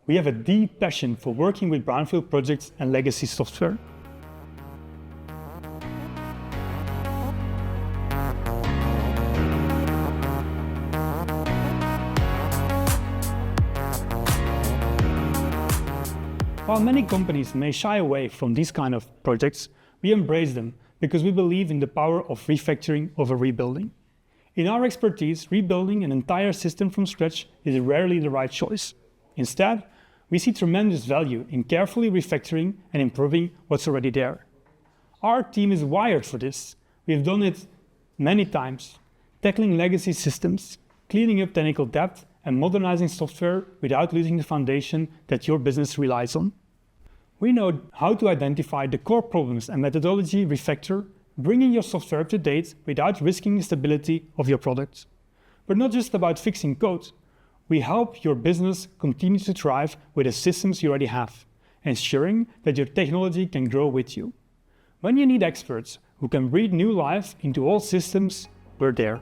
we have a deep passion for working with brownfield projects and legacy software. While many companies may shy away from these kind of projects, we embrace them because we believe in the power of refactoring over rebuilding. In our expertise, rebuilding an entire system from scratch is rarely the right choice. Instead, we see tremendous value in carefully refactoring and improving what's already there. Our team is wired for this. We have done it many times, tackling legacy systems, cleaning up technical debt, and modernizing software without losing the foundation that your business relies on. We know how to identify the core problems and methodology refactor, bringing your software up to date without risking the stability of your product. We're not just about fixing code. We help your business continue to thrive with the systems you already have, ensuring that your technology can grow with you. When you need experts who can breathe new life into all systems, we're there.